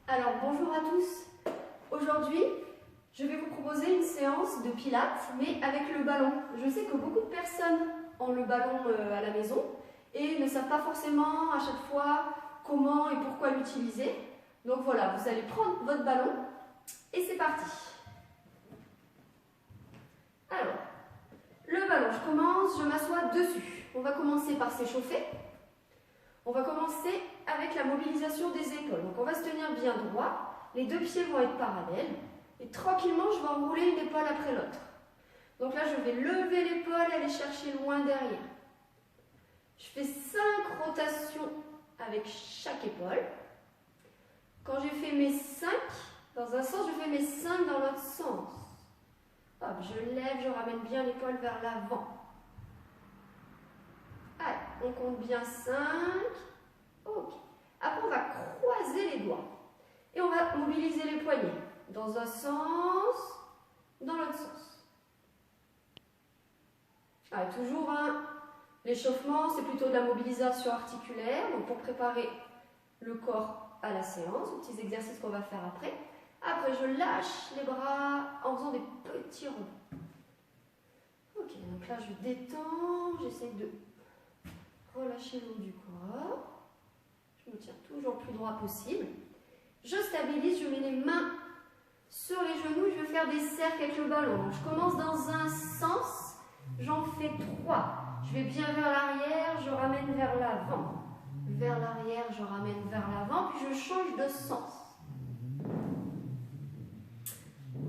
Alors bonjour à tous. Aujourd'hui, je vais vous proposer une séance de pilates, mais avec le ballon. Je sais que beaucoup de personnes ont le ballon à la maison et ne savent pas forcément à chaque fois comment et pourquoi l'utiliser. Donc voilà, vous allez prendre votre ballon et c'est parti. Alors, le ballon, je commence, je m'assois dessus. On va commencer par s'échauffer. On va commencer avec la mobilisation des épaules. Donc on va se tenir bien droit, les deux pieds vont être parallèles et tranquillement je vais enrouler une épaule après l'autre. Donc là je vais lever l'épaule et aller chercher loin derrière. Je fais 5 rotations avec chaque épaule. Quand j'ai fait mes 5 dans un sens, je fais mes 5 dans l'autre sens. Hop, je lève, je ramène bien l'épaule vers l'avant. Allez, on compte bien 5. Ok. Après, on va croiser les doigts. Et on va mobiliser les poignets. Dans un sens, dans l'autre sens. Allez, toujours l'échauffement, c'est plutôt de la mobilisation articulaire. Donc pour préparer le corps à la séance, aux petits exercices qu'on va faire après. Après, je lâche les bras en faisant des petits rebonds. Ok, donc là, je détends, j'essaie de relâcher le haut du corps. Je me tiens toujours le plus droit possible. Je stabilise, je mets les mains sur les genoux, je vais faire des cercles avec le ballon. Donc, je commence dans un sens, j'en fais 3. Je vais bien vers l'arrière, je ramène vers l'avant. Vers l'arrière, je ramène vers l'avant, puis je change de sens.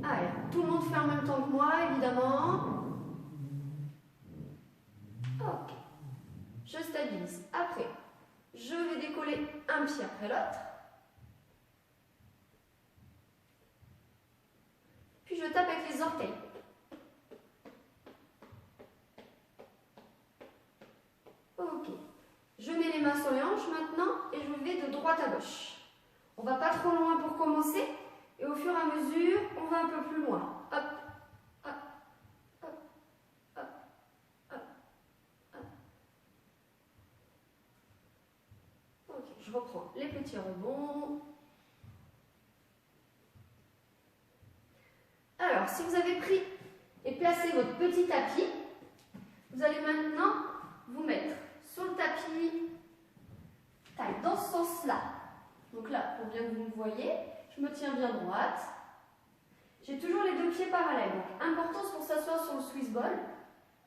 Allez, tout le monde fait en même temps que moi, évidemment. Ok. Je stabilise. Après, je vais décoller un pied après l'autre. Puis je tape avec les orteils. Ok. Je mets les mains sur les hanches maintenant et je vais de droite à gauche. On ne va pas trop loin pour commencer et au fur et à mesure, on va un peu plus loin. Hop, hop, hop, hop, hop, hop. Ok, je reprends les petits rebonds. Alors, si vous avez pris et placé votre petit tapis, vous allez maintenant vous mettre sur le tapis, taille dans ce sens-là. Donc là, pour bien que vous me voyez, je me tiens bien droite. J'ai toujours les deux pieds parallèles. Donc, importance pour s'asseoir sur le Swiss ball.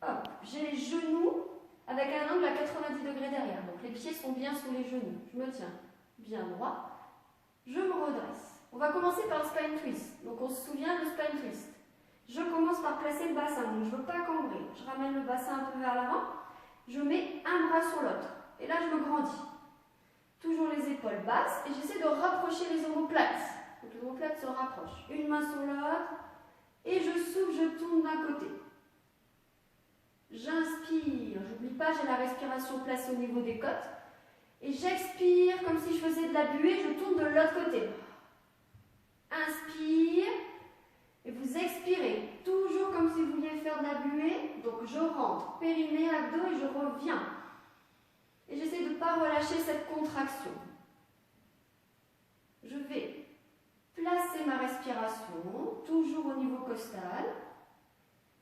Hop, j'ai les genoux avec un angle à 90 degrés derrière. Donc, les pieds sont bien sous les genoux. Je me tiens bien droit. Je me redresse. On va commencer par le spine twist. Donc, on se souvient du spine twist. Je commence par placer le bassin. Donc, je ne veux pas cambrer. Je ramène le bassin un peu vers l'avant. Je mets un bras sur l'autre. Et là, je me grandis. Toujours les épaules basses. Et j'essaie de rapprocher les omoplates. Donc, les omoplates se rapprochent. Une main sur l'autre. Et je souffle, je tourne d'un côté. J'inspire. J'oublie pas, j'ai la respiration placée au niveau des côtes. Et j'expire comme si je faisais de la buée. Je tourne de l'autre côté. Inspire. Et vous expirez. Toujours comme si vous vouliez faire de la buée. Donc, je rentre. Périnée, abdos et je reviens. Et j'essaie de ne pas relâcher cette contraction. Je vais placer ma respiration, toujours au niveau costal.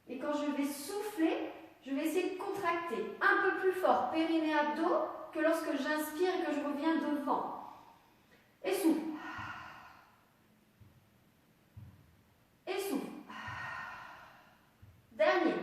Et quand je vais souffler, je vais essayer de contracter un peu plus fort, périnée, abdos, que lorsque j'inspire et que je reviens devant. Et souffle. Et souffle. Dernier.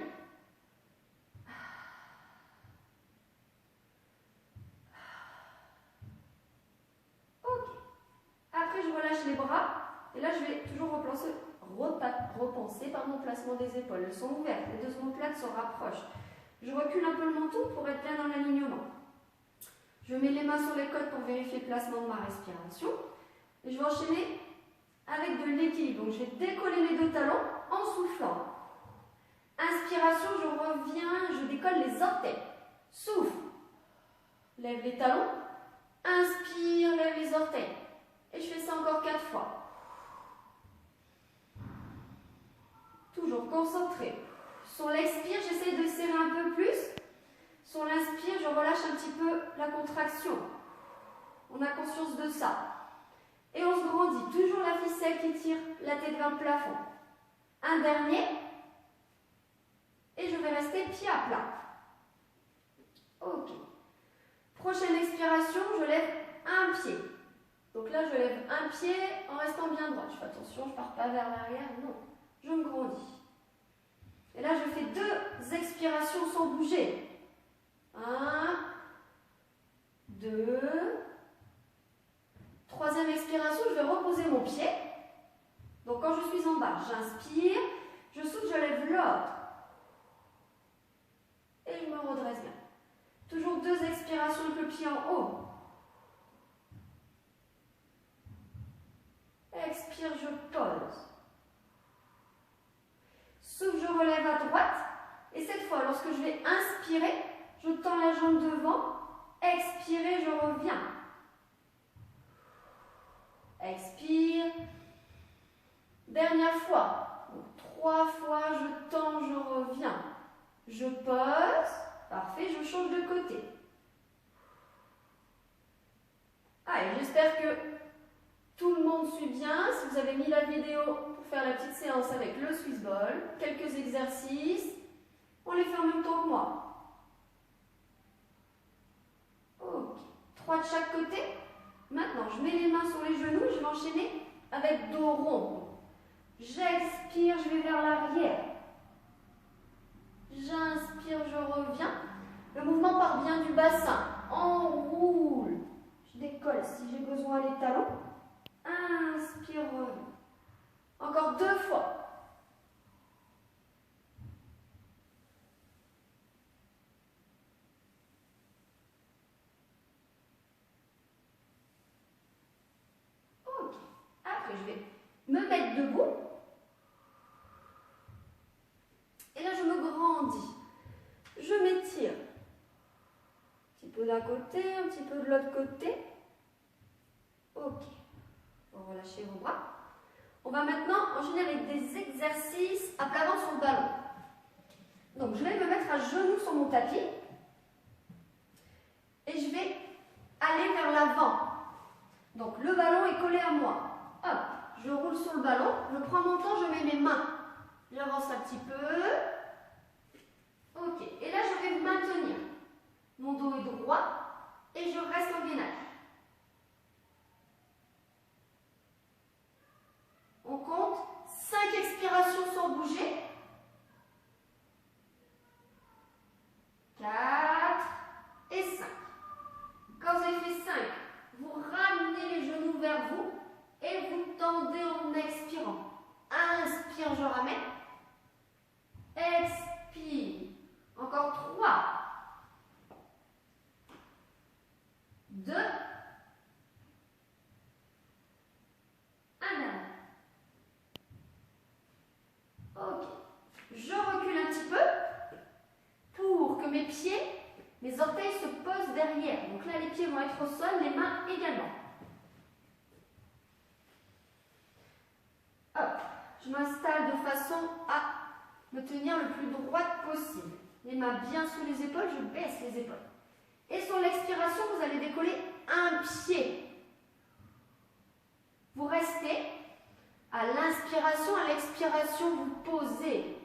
Après, je relâche les bras et là, je vais toujours repenser au placement des épaules. Elles sont ouvertes, les deux omoplates se rapprochent. Je recule un peu le menton pour être bien dans l'alignement. Je mets les mains sur les côtes pour vérifier le placement de ma respiration. Et je vais enchaîner avec de l'équilibre. Donc, je vais décoller mes deux talons en soufflant. Inspiration, je reviens, je décolle les orteils. Souffle. Lève les talons. Inspire, lève les orteils. Et je fais ça encore 4 fois. Toujours concentré. Sur l'expire, j'essaie de serrer un peu plus. Sur l'inspire, je relâche un petit peu la contraction. On a conscience de ça. Et on se grandit. celle qui tire la tête vers le plafond. Un dernier. Et je vais rester pied à plat. Ok. Prochaine expiration, je lève un pied. Donc là, je lève un pied en restant bien droit. Je fais attention, je ne pars pas vers l'arrière, non. Je me grandis. Et là, je fais 2 expirations sans bouger. 1, 2. Troisième expiration, je vais reposer mon pied. Donc quand je suis en bas, j'inspire, je souffle, je lève l'autre. Et je me redresse bien. Toujours 2 expirations avec le pied en haut. Expire, je pose. Souffle, je relève à droite. Et cette fois, lorsque je vais inspirer, je tends la jambe devant. Expirer, je reviens. Expire. Dernière fois. Donc, 3 fois, je tends, je reviens. Je pose. Parfait, je change de côté. Allez, j'espère que tout le monde suit bien. Si vous avez mis la vidéo pour faire la petite séance avec le Swiss Ball, quelques exercices, on les fait en même temps que moi. Ok, 3 de chaque côté. Maintenant, je mets les mains sur les genoux et je vais enchaîner avec dos rond. J'expire, je vais vers l'arrière. J'inspire, je reviens. Le mouvement part bien du bassin. Enroule. Je décolle si j'ai besoin les talons. Inspire, reviens. Encore 2 fois. Ok. Après, je vais me mettre debout. Et là, je me grandis. Je m'étire. Un petit peu d'un côté, un petit peu de l'autre côté. Ok. Vous relâchez vos bras. On va maintenant enchaîner avec des exercices à plat ventre sur le ballon. Donc, je vais me mettre à genoux sur mon tapis. Et je vais aller vers l'avant. Donc, le ballon est collé à moi. Hop, je roule sur le ballon. Je prends mon temps, je mets mes mains. J'avance un petit peu. Ok, et là, je vais maintenir. Mon dos est droit et je reste en gainage. On compte 5 expirations sans bouger. 4 et 5. Quand vous avez fait 5, vous ramenez les genoux vers vous et vous tendez en expirant. Inspire, je ramène. Expire. Encore 3. 2. 1. Ok. Je recule un petit peu pour que mes pieds, mes orteils se posent derrière. Donc là, les pieds vont être au sol, les mains également. Hop. Je m'installe de façon à me tenir le plus droite possible. Les mains bien sous les épaules, je baisse les épaules. Et sur l'expiration, vous allez décoller un pied. Vous restez. À l'inspiration, à l'expiration, vous posez.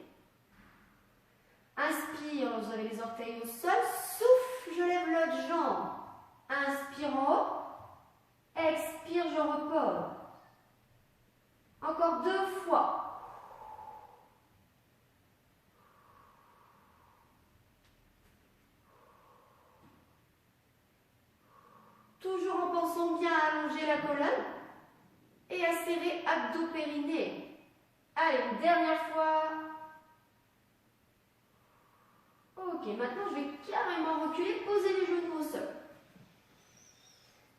Inspire, vous avez les orteils au sol. Souffle, je lève l'autre jambe. Inspire en haut. Expire, je repose. Encore 2 fois. Toujours en pensant bien à allonger la colonne et à serrer abdos-périnée. Allez, une dernière fois. Ok, maintenant je vais carrément reculer, poser les genoux au sol.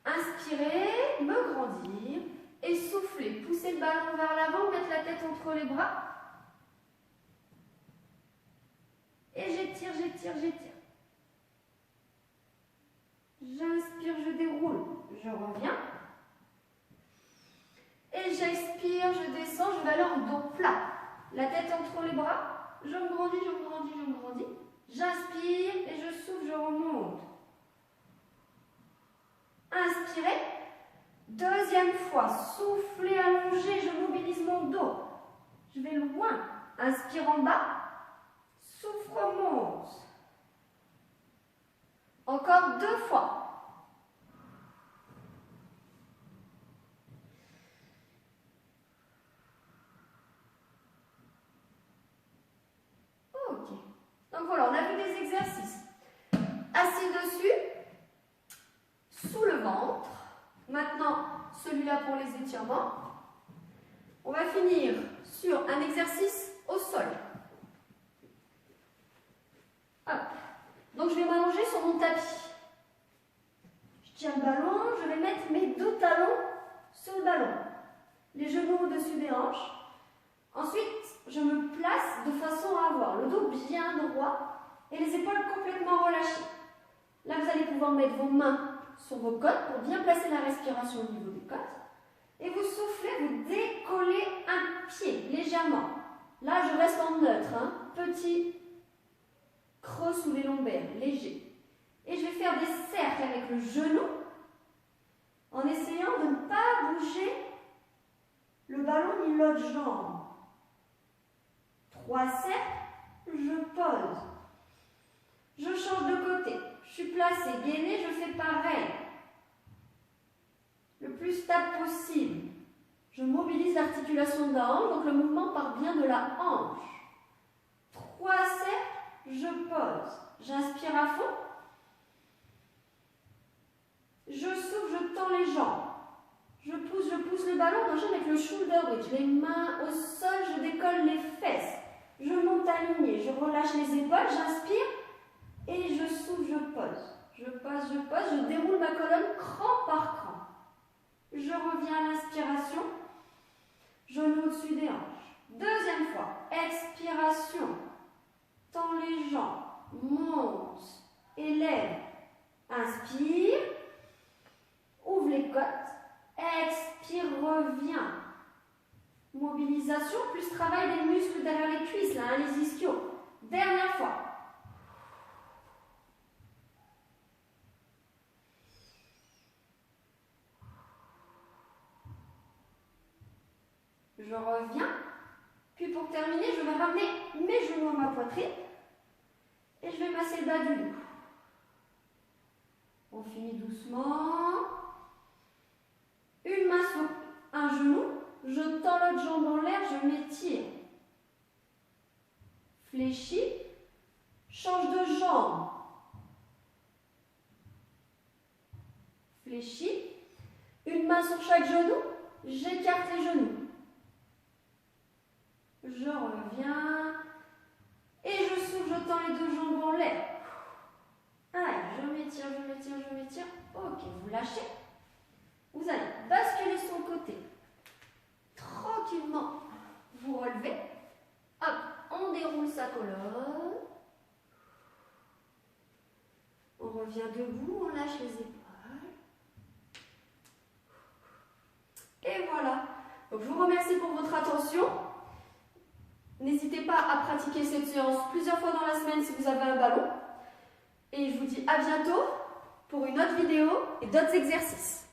Inspirez, me grandir et soufflez. Poussez le ballon vers l'avant, mettre la tête entre les bras. Et j'étire, j'étire, j'étire. J'inspire, je déroule, je reviens. Et j'expire, je descends, je vais aller en dos plat. La tête entre les bras, je me grandis, je me grandis, je me grandis. J'inspire et je souffle, je remonte. Inspirez. Deuxième fois, soufflez, allongez, je loin. Inspire en bas. Souffle, remonte. Encore 2 fois. Ok. Donc voilà, on a vu des exercices. Assis dessus, sous le ventre. Maintenant, celui-là pour les étirements. On va finir sur un exercice au sol. Hop. Donc je vais m'allonger sur mon tapis. Je tiens le ballon, je vais mettre mes 2 talons sur le ballon. Les genoux au-dessus des hanches. Ensuite, je me place de façon à avoir le dos bien droit et les épaules complètement relâchées. Là, vous allez pouvoir mettre vos mains sur vos côtes pour bien placer la respiration au niveau des côtes. Et vous soufflez, vous décollez un pied légèrement. Là, je reste en neutre, hein. Petit creux sous les lombaires, léger. Et je vais faire des cercles avec le genou en essayant de ne pas bouger le ballon ni l'autre jambe. 3 cercles, je pose. Je change de côté. Je suis placée, gainée, je fais pareil. Le plus stable possible. Je mobilise l'articulation de la hanche, donc le mouvement part bien de la hanche. 3 cercles, je pose. J'inspire à fond. Je souffle, je tends les jambes. Je pousse le ballon, j'enchaîne avec le shoulder bridge. Les mains au sol, je décolle les fesses. Je monte aligné, je relâche les épaules, j'inspire et je souffle, je pose. Je pose, je déroule ma colonne cran par cran. Je reviens à l'inspiration, genou au-dessus des hanches. Deuxième fois, expiration. Tends les jambes, monte, élève. Inspire, ouvre les côtes, expire, reviens. Mobilisation plus travail des muscles derrière les cuisses, là, hein, les ischios. Dernière fois. Je reviens. Puis pour terminer, je vais ramener mes genoux à ma poitrine et je vais masser le bas du dos. On finit doucement. Une main sur un genou. Je tends l'autre jambe en l'air, je m'étire. Fléchis. Change de jambe. Fléchis. Une main sur chaque genou. J'écarte les genoux. Je reviens. Et je souffle, je tends les 2 jambes en l'air. Allez, je m'étire, je m'étire, je m'étire. Ok, vous lâchez. Vous allez basculer sur le côté. Tranquillement, vous relevez. Hop, on déroule sa colonne. On revient debout, on lâche les épaules. Et voilà. Donc, je vous remercie pour votre attention. N'hésitez pas à pratiquer cette séance plusieurs fois dans la semaine si vous avez un ballon. Et je vous dis à bientôt pour une autre vidéo et d'autres exercices.